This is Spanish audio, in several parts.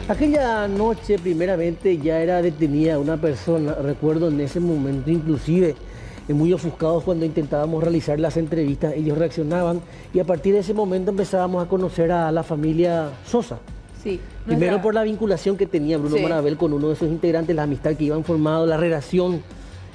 Aquella noche, primeramente, ya era detenida una persona. Recuerdo en ese momento, inclusive, muy ofuscados cuando intentábamos realizar las entrevistas, ellos reaccionaban y a partir de ese momento empezábamos a conocer a la familia Sosa. Sí. Primero por la vinculación que tenía Bruno Marabel con uno de sus integrantes, la amistad que iban formado, la relación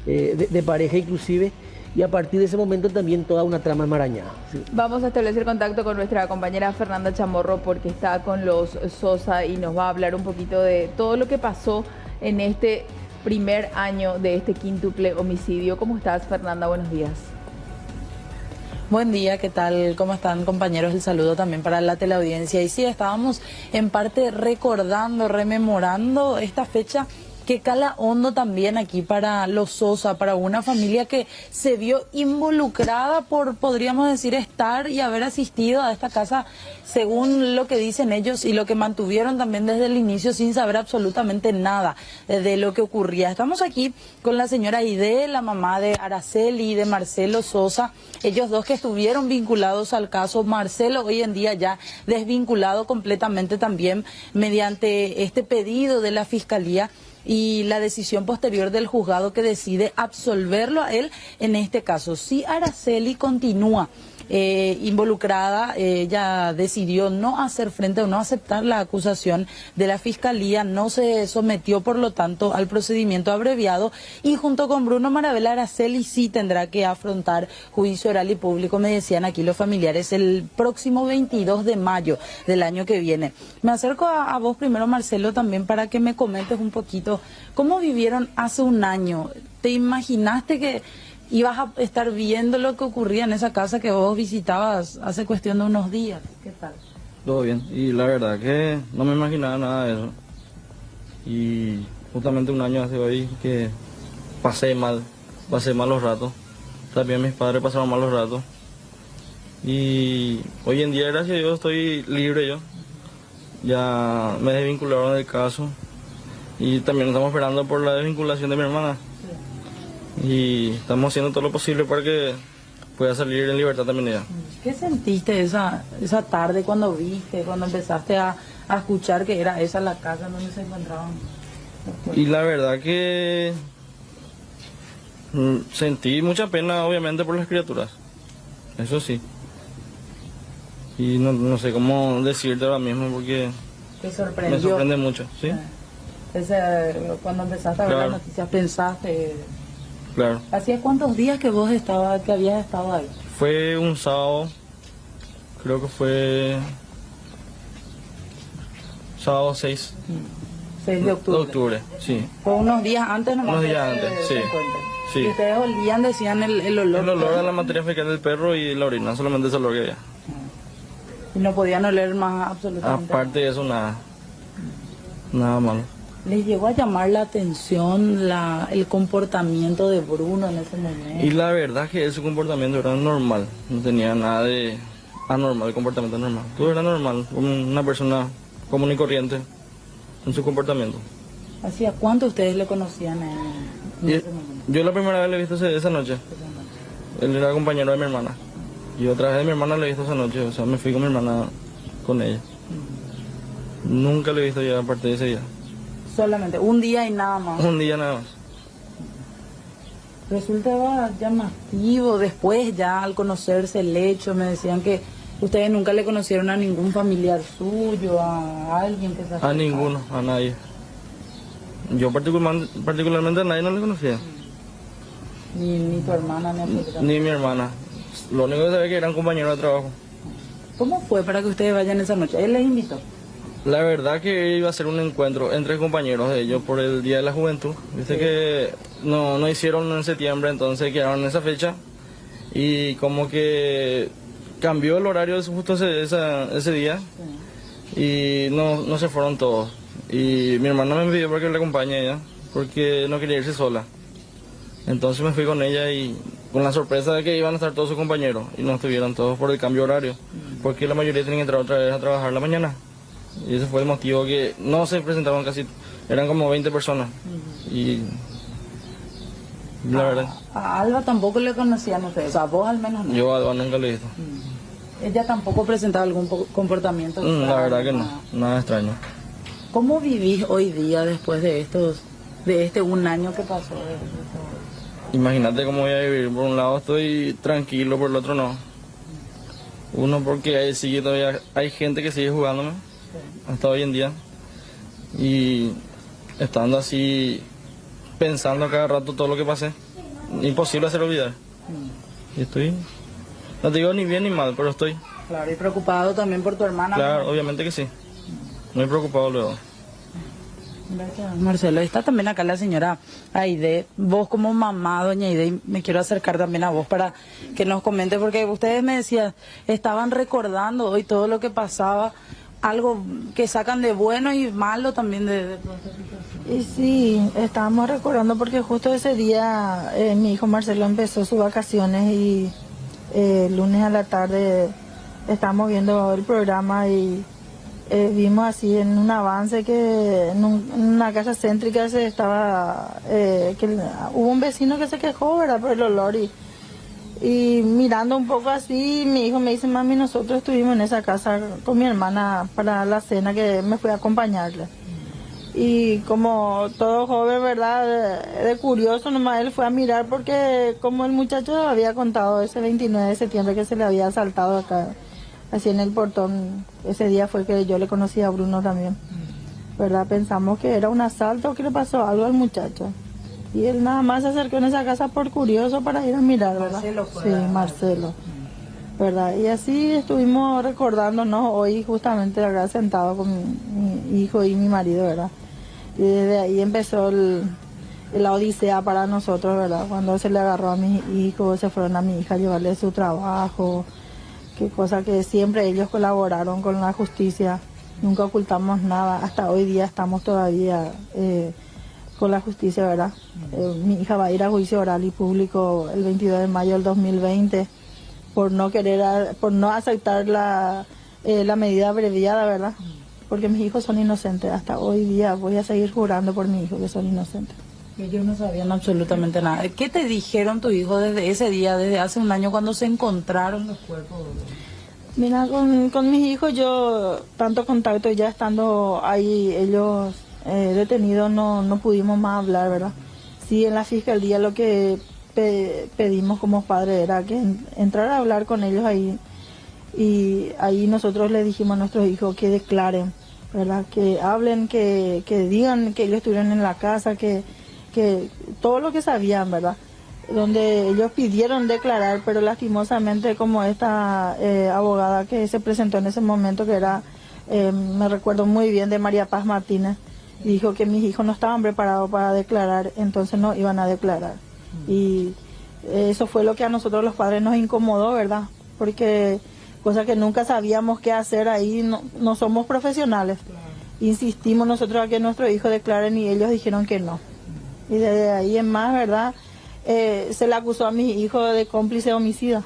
de pareja inclusive, y a partir de ese momento también toda una trama enmarañada. Sí. Vamos a establecer contacto con nuestra compañera Fernanda Chamorro porque está con los Sosa y nos va a hablar un poquito de todo lo que pasó en este primer año de este quíntuple homicidio. ¿Cómo estás, Fernanda? Buenos días. Buen día, ¿qué tal? ¿Cómo están, compañeros? El saludo también para la teleaudiencia. Y sí, estábamos en parte recordando, rememorando esta fecha que cala hondo también aquí para los Sosa, para una familia que se vio involucrada por, podríamos decir, estar y haber asistido a esta casa, según lo que dicen ellos y lo que mantuvieron también desde el inicio sin saber absolutamente nada de lo que ocurría. Estamos aquí con la señora Aide, la mamá de Araceli y de Marcelo Sosa, ellos dos que estuvieron vinculados al caso. Marcelo hoy en día ya desvinculado completamente también mediante este pedido de la Fiscalía y la decisión posterior del juzgado que decide absolverlo a él en este caso. Si Araceli continúa involucrada, ella decidió no hacer frente o no aceptar la acusación de la Fiscalía, no se sometió por lo tanto al procedimiento abreviado y junto con Bruno Marabel, Araceli sí tendrá que afrontar juicio oral y público, me decían aquí los familiares, el próximo 22 de mayo del año que viene. Me acerco a vos primero, Marcelo, también para que me comentes un poquito cómo vivieron hace un año. ¿Te imaginaste que ibas a estar viendo lo que ocurría en esa casa que vos visitabas hace cuestión de unos días? ¿Qué tal? Todo bien, y la verdad que no me imaginaba nada de eso. Y justamente un año hace hoy que pasé mal los ratos. También mis padres pasaron mal los ratos. Y hoy en día, gracias a Dios, estoy libre yo. Ya me desvincularon del caso. Y también estamos esperando por la desvinculación de mi hermana. Y estamos haciendo todo lo posible para que pueda salir en libertad también ella. ¿Qué sentiste esa tarde cuando viste, cuando empezaste a escuchar que era esa la casa donde se encontraban? Y la verdad que sentí mucha pena obviamente por las criaturas, eso sí. Y no sé cómo decirte ahora mismo porque ¿Te sorprendió? me sorprende mucho, ¿sí? Cuando empezaste a ver las noticias, pensaste... Claro. ¿Hacía cuántos días que habías estado ahí? Fue un sábado, creo que fue sábado 6. 6 de octubre. De octubre, sí. Fue unos días antes nomás. Unos días antes, sí. Sí. Y ustedes olían, decían el olor. El olor a la materia fecal del perro y la orina, solamente ese olor que había. Y no podían oler más absolutamente. Aparte de eso, nada. Nada malo. ¿Les llegó a llamar la atención el comportamiento de Bruno en ese momento? Y la verdad que su comportamiento era normal, no tenía nada de anormal, el comportamiento normal. Todo era normal, como una persona común y corriente en su comportamiento. ¿Hacía cuánto ustedes le conocían en ese momento? Yo la primera vez le he visto esa noche. Él era compañero de mi hermana. Y otra vez de mi hermana le he visto esa noche, o sea, me fui con mi hermana con ella. Nunca le he visto ya aparte de ese día. Solamente un día y nada más. Un día nada más. Resultaba llamativo después, ya al conocerse el hecho, me decían que ustedes nunca le conocieron a ningún familiar suyo, a alguien que se A ninguno, a nadie. Yo particularmente a nadie no le conocía. Ni tu hermana, ni absolutamente. Ni mi hermana. Lo único que sabía es que eran compañeros de trabajo. ¿Cómo fue para que ustedes vayan esa noche? ¿Él les invitó? La verdad que iba a ser un encuentro entre compañeros de ellos por el Día de la Juventud. Viste que no hicieron en septiembre, entonces quedaron en esa fecha. Y como que cambió el horario justo ese día. Sí. Y no se fueron todos. Y mi hermana me pidió para que le acompañe a ella, porque no quería irse sola. Entonces me fui con ella y con la sorpresa de que iban a estar todos sus compañeros. Y no estuvieron todos por el cambio horario, porque la mayoría tenían que entrar otra vez a trabajar la mañana. Y ese fue el motivo que no se presentaban casi, eran como 20 personas. Y la verdad. A Alba tampoco le conocían ustedes, o sea, vos al menos no. Yo a Alba nunca le he visto. Ella tampoco presentaba algún comportamiento extraño. La verdad que no, nada extraño. ¿Cómo vivís hoy día después de este un año que pasó? Imagínate cómo voy a vivir. Por un lado estoy tranquilo, por el otro no. Uno porque hay gente que sigue jugándome hasta hoy en día. Y estando así, pensando a cada rato todo lo que pasé, imposible hacer olvidar. Y estoy, no te digo ni bien ni mal, pero estoy. Claro, y preocupado también por tu hermana. Claro, obviamente que sí. Muy preocupado luego. Gracias, Marcelo. Está también acá la señora Aide. Vos como mamá, doña Aide, me quiero acercar también a vos para que nos comente, porque ustedes me decían, estaban recordando hoy todo lo que pasaba, algo que sacan de bueno y malo también de toda esta situación. Y sí, estábamos recordando porque justo ese día mi hijo Marcelo empezó sus vacaciones y el lunes a la tarde estábamos viendo el programa y vimos así en un avance que en una casa céntrica se estaba, hubo un vecino que se quejó, ¿verdad?, por el olor y mirando un poco así, mi hijo me dice, mami, nosotros estuvimos en esa casa con mi hermana para la cena que me fui a acompañarle. Y como todo joven, ¿verdad?, de curioso nomás él fue a mirar porque como el muchacho había contado ese 29 de septiembre que se le había asaltado acá, así en el portón, ese día fue que yo le conocí a Bruno también, ¿verdad? Pensamos que era un asalto o que le pasó algo al muchacho. Y él nada más se acercó en esa casa por curioso para ir a mirar, ¿verdad? Marcelo fue. Sí, Marcelo, ¿verdad? Y así estuvimos recordándonos hoy justamente acá sentado con mi hijo y mi marido, ¿verdad? Y desde ahí empezó la odisea para nosotros, ¿verdad? Cuando se le agarró a mis hijos, se fueron a mi hija a llevarle su trabajo. Qué cosa que siempre ellos colaboraron con la justicia, nunca ocultamos nada, hasta hoy día estamos todavía con la justicia, ¿verdad? Mi hija va a ir a juicio oral y público el 22 de mayo del 2020 por no aceptar la medida abreviada, ¿verdad? Porque mis hijos son inocentes, hasta hoy día voy a seguir jurando por mi hijo que son inocentes. Ellos no sabían absolutamente nada. ¿Qué te dijeron tu hijo desde ese día, desde hace un año, cuando se encontraron los cuerpos? Mira, con mis hijos yo, tanto contacto ya estando ahí, ellos detenidos, no pudimos más hablar, ¿verdad? Sí, en la fiscalía lo que pedimos como padres era que entrar a hablar con ellos ahí. Y ahí nosotros le dijimos a nuestros hijos que declaren, ¿verdad? Que hablen, que digan que ellos estuvieron en la casa, que todo lo que sabían, ¿verdad? Donde ellos pidieron declarar, pero lastimosamente como esta abogada que se presentó en ese momento, que era, me recuerdo muy bien, de María Paz Martínez, dijo que mis hijos no estaban preparados para declarar, entonces no iban a declarar. Y eso fue lo que a nosotros los padres nos incomodó, ¿verdad? Porque cosa que nunca sabíamos qué hacer ahí, no somos profesionales. Insistimos nosotros a que nuestros hijos declaren y ellos dijeron que no. Y desde ahí en más, ¿verdad?, se le acusó a mis hijos de cómplice homicida.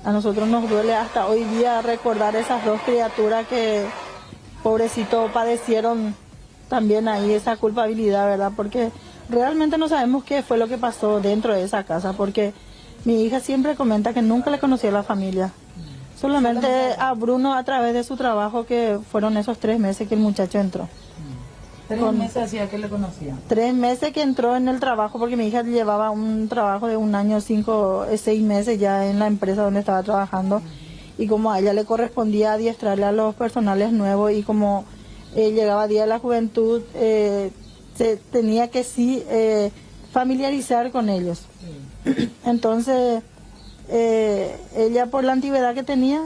A nosotros nos duele hasta hoy día recordar esas dos criaturas que, pobrecitos, padecieron también ahí esa culpabilidad, ¿verdad? Porque realmente no sabemos qué fue lo que pasó dentro de esa casa, porque mi hija siempre comenta que nunca le conoció a la familia. Solamente a Bruno a través de su trabajo, que fueron esos 3 meses que el muchacho entró. 3 meses hacía que le conocía. 3 meses que entró en el trabajo, porque mi hija llevaba un trabajo de 1 año, 6 meses ya en la empresa donde estaba trabajando. Y como a ella le correspondía adiestrarle a los personales nuevos y como llegaba Día de la Juventud, se tenía que familiarizar con ellos. Entonces, ella por la antigüedad que tenía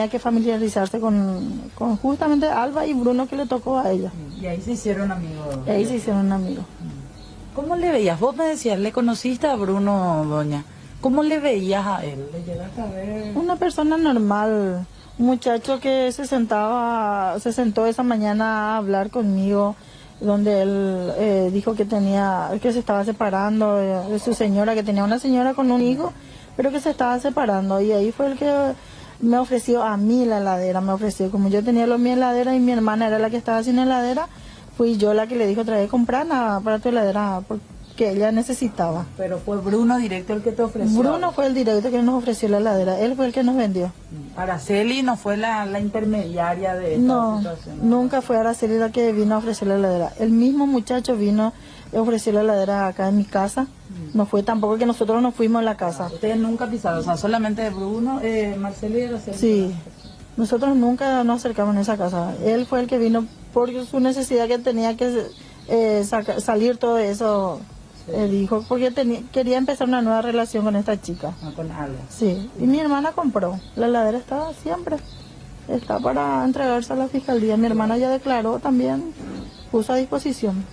que familiarizarse con justamente Alba y Bruno, que le tocó a ella. Y ahí se hicieron amigos. Y ahí se hicieron amigos. ¿Cómo le veías? Vos me decías, ¿le conociste a Bruno, doña? ¿Cómo le veías a él? ¿Le llegaste a ver? Una persona normal, un muchacho que se sentó esa mañana a hablar conmigo, donde él dijo que se estaba separando de su señora, que tenía una señora con un hijo, pero que se estaba separando. Y ahí fue el que me ofreció a mí la heladera, como yo tenía mi heladera y mi hermana era la que estaba sin heladera, fui yo la que le dijo, trae, comprar nada para tu heladera, que ella necesitaba. Pero fue Bruno directo el que te ofreció. Bruno fue el directo que nos ofreció la heladera, él fue el que nos vendió. Araceli no fue la intermediaria de esta No, situación. nunca fue Araceli la que vino a ofrecer la heladera. El mismo muchacho vino a ofrecer la heladera acá en mi casa. No fue tampoco que nosotros nos fuimos a la casa. Ustedes nunca pisaron, o sea, solamente Bruno, Marcelo y Araceli. Sí, nosotros nunca nos acercamos en esa casa. Él fue el que vino por su necesidad que tenía que salir todo eso. Dijo, porque quería empezar una nueva relación con esta chica. No, con Ale. Sí, y mi hermana compró. La heladera estaba siempre. Está para entregarse a la fiscalía. Mi hermana ya declaró también, puso a disposición.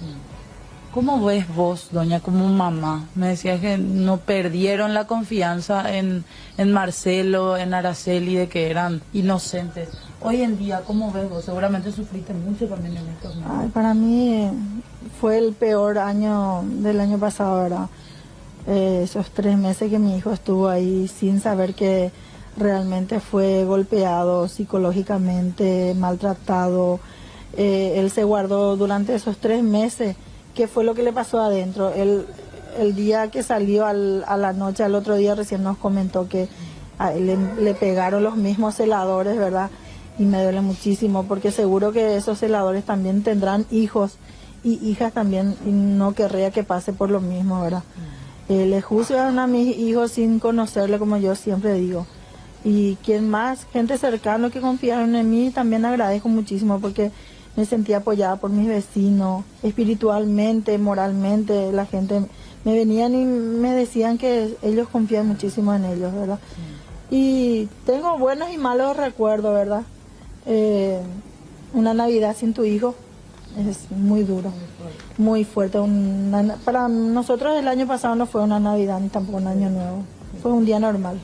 ¿Cómo ves vos, doña, como mamá? Me decías que no perdieron la confianza en Marcelo, en Araceli, de que eran inocentes. Hoy en día, ¿cómo ves vos? Seguramente sufriste mucho también en estos meses. Ay, para mí fue el peor año del año pasado, ¿verdad? Esos 3 meses que mi hijo estuvo ahí sin saber que realmente fue golpeado psicológicamente, maltratado. Él se guardó durante esos 3 meses. ¿Qué fue lo que le pasó adentro? El día que salió a la noche, al otro día recién nos comentó que a él le pegaron los mismos celadores, ¿verdad? Y me duele muchísimo porque seguro que esos celadores también tendrán hijos y hijas también y no querría que pase por lo mismo, ¿verdad? Le juzgan a mis hijos sin conocerle, como yo siempre digo. Y quien más, gente cercana que confiaron en mí, también agradezco muchísimo porque me sentí apoyada por mis vecinos, espiritualmente, moralmente, la gente me venían y me decían que ellos confían muchísimo en ellos, ¿verdad? Y tengo buenos y malos recuerdos, ¿verdad? Una Navidad sin tu hijo es muy duro, muy fuerte. Para nosotros el año pasado no fue una Navidad ni tampoco un año nuevo, fue un día normal.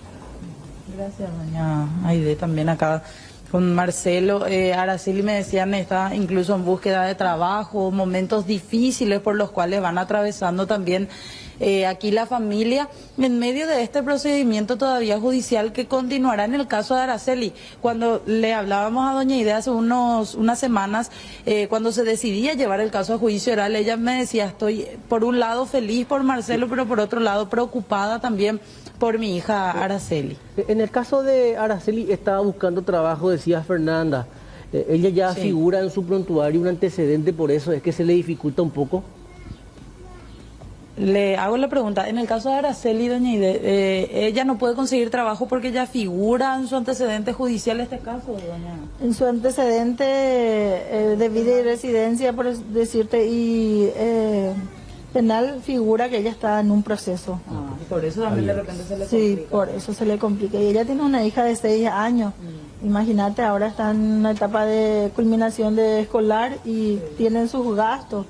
Gracias, doña Aide, también acá con Marcelo. Araceli me decían, está incluso en búsqueda de trabajo, momentos difíciles por los cuales van atravesando también aquí la familia, en medio de este procedimiento todavía judicial que continuará en el caso de Araceli. Cuando le hablábamos a doña Aide hace unas semanas, cuando se decidía llevar el caso a juicio oral, ella me decía, estoy por un lado feliz por Marcelo, pero por otro lado preocupada también por mi hija Araceli. En el caso de Araceli, estaba buscando trabajo, decía Fernanda. Ella ya Sí. figura en su prontuario un antecedente, por eso es que se le dificulta un poco. Le hago la pregunta, en el caso de Araceli, doña Aide, ella no puede conseguir trabajo porque ya figura en su antecedente judicial este caso, doña. En su antecedente de vida y residencia, por decirte, y penal figura que ella está en un proceso. Y por eso también de repente se le Sí, complica. por eso se le complica. Y ella tiene una hija de 6 años. Imagínate, ahora está en una etapa de culminación de escolar y tienen sus gastos.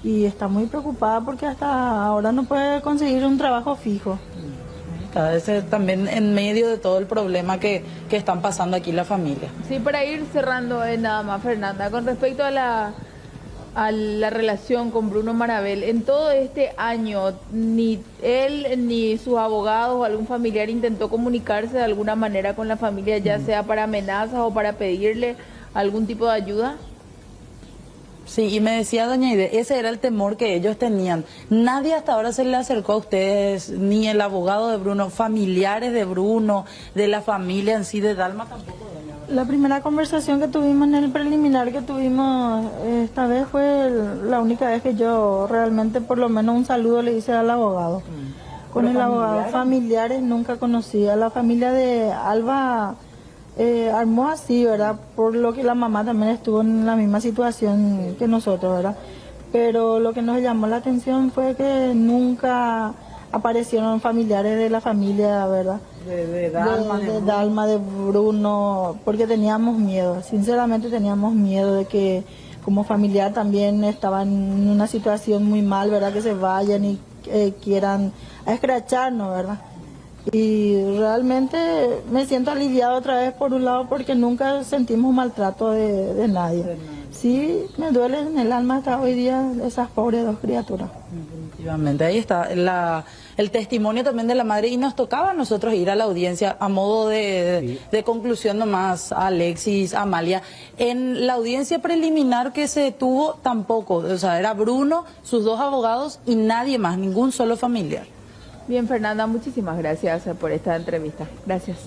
Y está muy preocupada porque hasta ahora no puede conseguir un trabajo fijo. Cada vez también en medio de todo el problema que están pasando aquí la familia. Sí, para ir cerrando nada más, Fernanda, con respecto a la relación con Bruno Marabel, en todo este año, ni él ni sus abogados o algún familiar intentó comunicarse de alguna manera con la familia, ya sea para amenazas o para pedirle algún tipo de ayuda. Sí, y me decía doña Aide, ese era el temor que ellos tenían. Nadie hasta ahora se le acercó a ustedes, ni el abogado de Bruno, familiares de Bruno, de la familia en sí, de Dalma tampoco, doña. La primera conversación que tuvimos en el preliminar que tuvimos esta vez fue la única vez que yo realmente por lo menos un saludo le hice al abogado. Con el abogado, familiares nunca conocí. A la familia de Alba armó así, ¿verdad? Por lo que la mamá también estuvo en la misma situación que nosotros, ¿verdad? Pero lo que nos llamó la atención fue que nunca aparecieron familiares de la familia, ¿verdad? De Dalma, de Dalma, de Bruno, porque teníamos miedo, sinceramente teníamos miedo de que como familiar también estaban en una situación muy mal, ¿verdad? Que se vayan y quieran escracharnos, ¿verdad? Y realmente me siento aliviado otra vez por un lado porque nunca sentimos maltrato de nadie. Sí, me duele en el alma hasta hoy día esas pobres 2 criaturas. Efectivamente, ahí está el testimonio también de la madre y nos tocaba a nosotros ir a la audiencia a modo de conclusión nomás, a Alexis, a Amalia. En la audiencia preliminar que se tuvo tampoco, o sea, era Bruno, sus 2 abogados y nadie más, ningún solo familiar. Bien, Fernanda, muchísimas gracias por esta entrevista. Gracias.